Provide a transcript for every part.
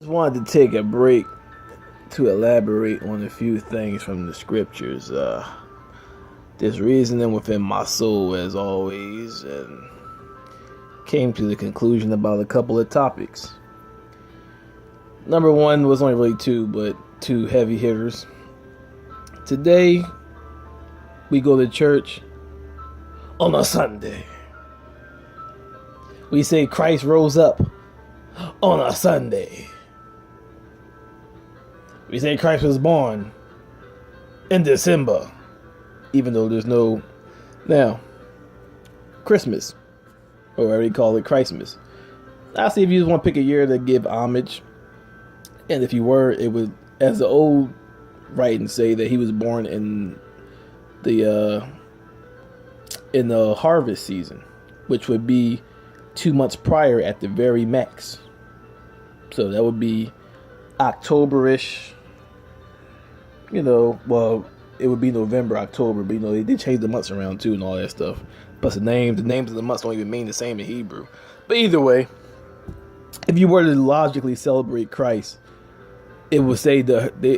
Just wanted to take a break to elaborate on a few things from the scriptures. Just reasoning within my soul as always, and came to the conclusion about a couple of topics. Number one was only really two, but two heavy hitters. Today, we go to church on a Sunday. We say Christ rose up on a Sunday. We say Christ was born in December, even though there's no now Christmas, or whatever you call it, Christmas. I'll see if you just want to pick a year to give homage, and if you were, it would, as the old writings say, that he was born in the harvest season, which would be 2 months prior at the very max. So that would be October-ish. Well, it would be November, October, but they changed the months around too and all that stuff. Plus the names of the months don't even mean the same in Hebrew. But either way, if you were to logically celebrate Christ, it would say they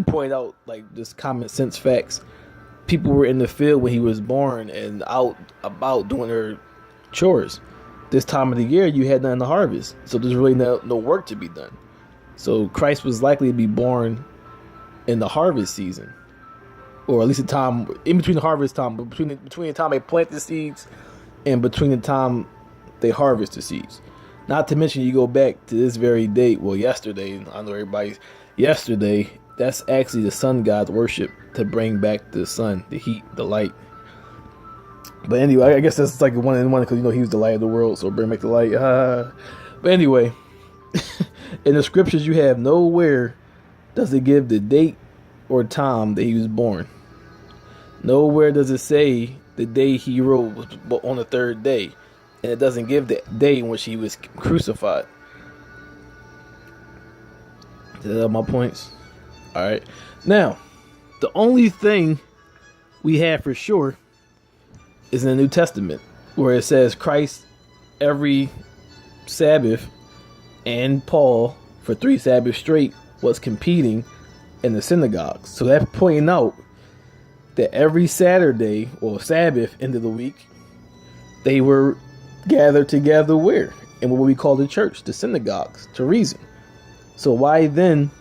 point out like just common sense facts. People were in the field when he was born and out about doing their chores. This time of the year, you had nothing to harvest, so there's really no work to be done. So Christ was likely to be born in the harvest season, or at least the time in between the harvest time, but between the time they plant the seeds and between the time they harvest the seeds. Not to mention, you go back to this very date. Well, yesterday, I know everybody's yesterday. That's actually the sun god's worship to bring back the sun, the heat, the light. But anyway, I guess that's like one in one because he was the light of the world, so bring back the light. But anyway, in the scriptures, you have nowhere does it give the date or time that he was born. Nowhere does it say the day he rose was on the third day, and it doesn't give the day in which he was crucified. Did I have my points? All right. Now, the only thing we have for sure is in the New Testament, where it says Christ every Sabbath and Paul for 3 Sabbaths straight was competing in the synagogues. So that's pointing out that every Saturday or Sabbath end of the week, they were gathered together where? In what we call the church, the synagogues, to reason. So why then,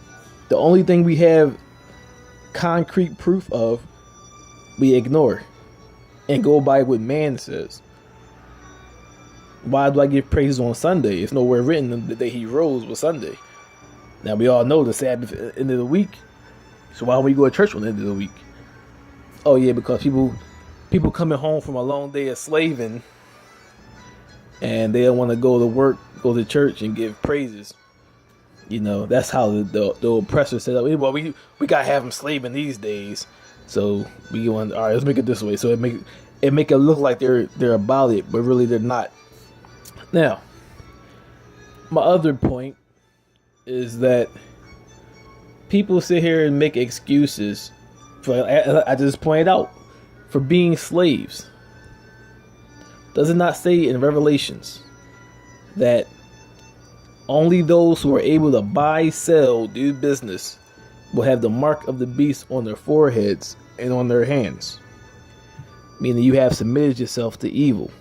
the only thing we have concrete proof of, we ignore and go by what man says? Why do I give praises on Sunday? It's nowhere written that the day he rose was Sunday. Now we all know the Sabbath end of the week. So why don't we go to church on the end of the week? Oh yeah, because people coming home from a long day of slaving, and they don't want to go to work, go to church and give praises. That's how the oppressor said, well, we gotta have them slaving these days. So we want, all right, let's make it this way. So it make it look like they're about it, but really they're not. Now, my other point is that people sit here and make excuses for, I just pointed out, for being slaves. Does it not say in Revelations that only those who are able to buy, sell, do business will have the mark of the beast on their foreheads and on their hands? Meaning you have submitted yourself to evil,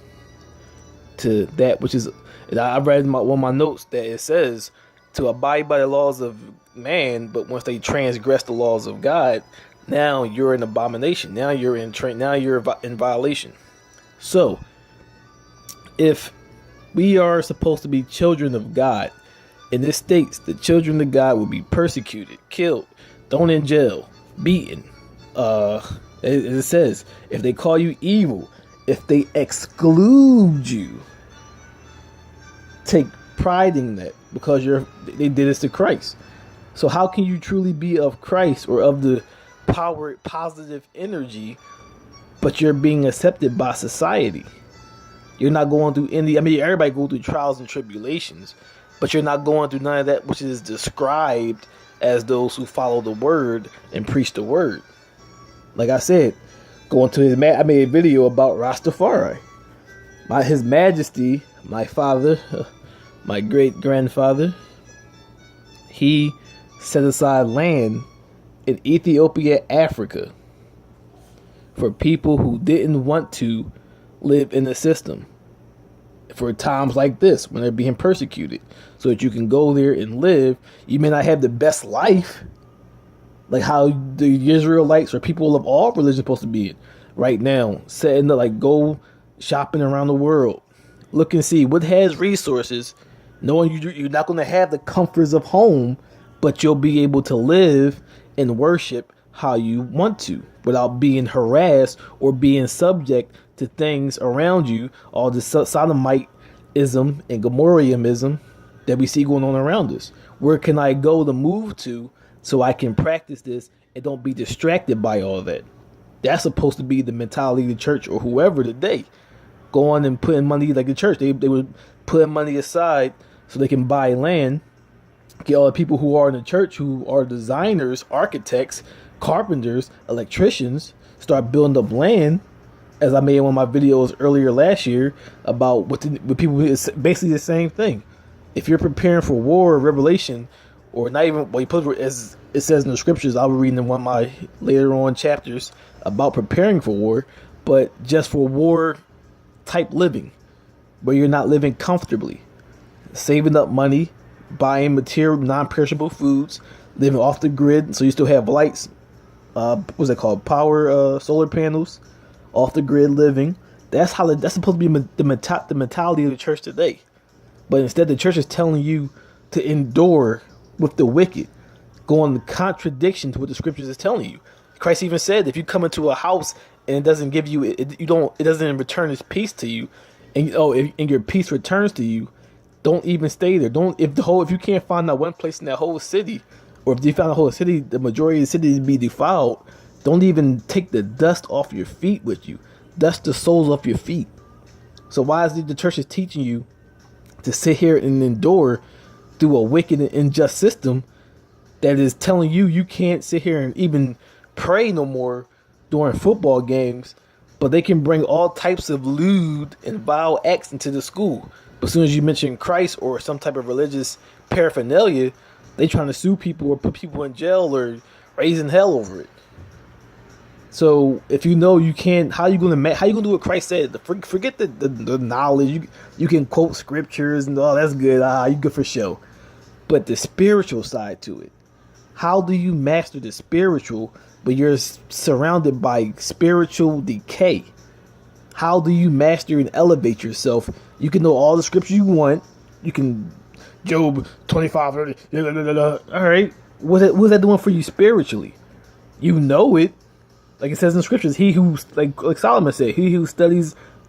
to that which is, and I read in one of my notes that it says to abide by the laws of man, but once they transgress the laws of God, now you're an abomination. Now you're in violation. So, if we are supposed to be children of God, and this states the children of God will be persecuted, killed, thrown in jail, beaten. It says, if they call you evil, if they exclude you, take pride in that because they did this to Christ. So how can you truly be of Christ or of the power, positive energy, but you're being accepted by society? You're not going through everybody go through trials and tribulations, but you're not going through none of that which is described as those who follow the word and preach the word. Like I said, going to his I made a video about Rastafari. His Majesty, my father, my great grandfather, He set aside land in Ethiopia, Africa, for people who didn't want to live in the system for times like this when they're being persecuted, so that you can go there and live. You may not have the best life, like how the Israelites or people of all religions are supposed to be right now, setting up, like, go shopping around the world, look and see what has resources, knowing you're not going to have the comforts of home, but you'll be able to live and worship how you want to without being harassed or being subject to things around you, all the Sodomitism and Gomorrhism that we see going on around us. Where can I go to move to so I can practice this and don't be distracted by all that? That's supposed to be the mentality of the church or whoever today. Going and putting money, like the church, they would put money aside so they can buy land, get all the people who are in the church, who are designers, architects, carpenters, electricians, start building up land. As I made in one of my videos earlier last year about what people, it's basically the same thing. If you're preparing for war or revelation, or not even, well, you put it as it says in the scriptures, I'll be reading in one of my later on chapters about preparing for war, but just for war type living, where you're not living comfortably, saving up money, buying material, non-perishable foods, living off the grid, so you still have lights. What's that called? Power, solar panels, off the grid living. That's supposed to be the mentality of the church today. But instead, the church is telling you to endure with the wicked, go in contradiction to what the scriptures is telling you. Christ even said, if you come into a house and it doesn't give you, it doesn't return its peace to you, and your peace returns to you, don't even stay there. If you can't find that one place in that whole city, or if you found the whole city, the majority of the city to be defiled, don't even take the dust off your feet with you. Dust the soles off your feet. So why is the church is teaching you to sit here and endure through a wicked and unjust system that is telling you can't sit here and even pray no more during football games, but they can bring all types of lewd and vile acts into the school. But as soon as you mention Christ or some type of religious paraphernalia, they trying to sue people or put people in jail or raising hell over it. So if you know you can't, how you gonna do what Christ said? Forget the knowledge. You can quote scriptures and all that's good. You good for show. But the spiritual side to it, how do you master the spiritual, but you're surrounded by spiritual decay? How do you master and elevate yourself? You can know all the scriptures you want. You can Job 25, 30, all right. What's that doing for you spiritually? You know it. Like it says in scriptures, he who, like Solomon said, he who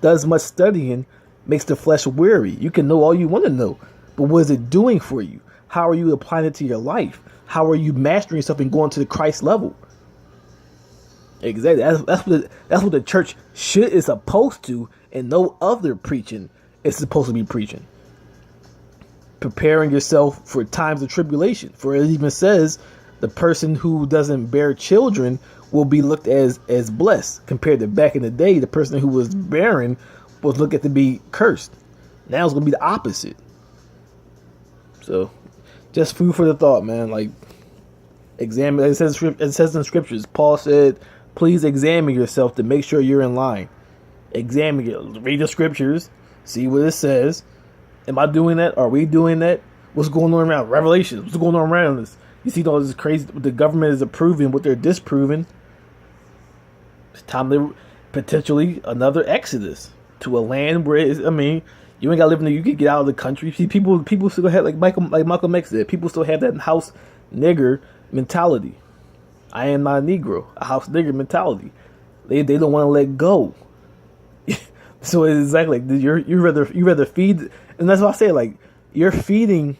does much studying makes the flesh weary. You can know all you want to know, but what is it doing for you? How are you applying it to your life? How are you mastering yourself and going to the Christ level? Exactly. That's what the church is supposed to, and no other preaching is supposed to be preaching. Preparing yourself for times of tribulation. For it even says the person who doesn't bear children will be looked as blessed, compared to back in the day, the person who was barren was looked at to be cursed. Now it's going to be the opposite. So, just food for the thought, man. Like, examine. It says in scriptures. Paul said, "Please examine yourself to make sure you're in line." Examine it. Read the scriptures. See what it says. Am I doing that? Are we doing that? What's going on around Revelations? What's going on around us? You see all this crazy. The government is approving what they're disproving. It's time to potentially another exodus to a land where you ain't gotta live in there. You can get out of the country. See, people still have, like Malcolm X said, people still have that house nigger mentality. I am not a Negro, a house nigger mentality. They don't want to let go. So it's exactly like you rather feed, and that's why I say, like, you're feeding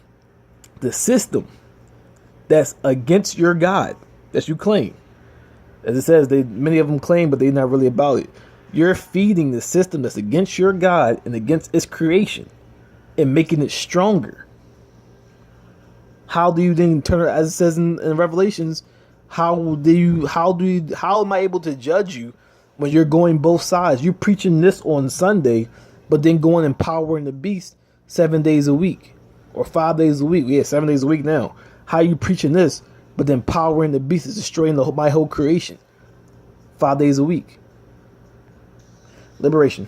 the system that's against your God that you claim. As it says, many of them claim, but they're not really about it. You're feeding the system that's against your God and against its creation, and making it stronger. How do you then turn it, as it says in Revelations? How am I able to judge you when you're going both sides? You're preaching this on Sunday, but then going and empowering the beast 7 days a week or 5 days a week. Yeah, 7 days a week now. How you preaching this, but then power in the beast is destroying my whole creation 5 days a week? Liberation.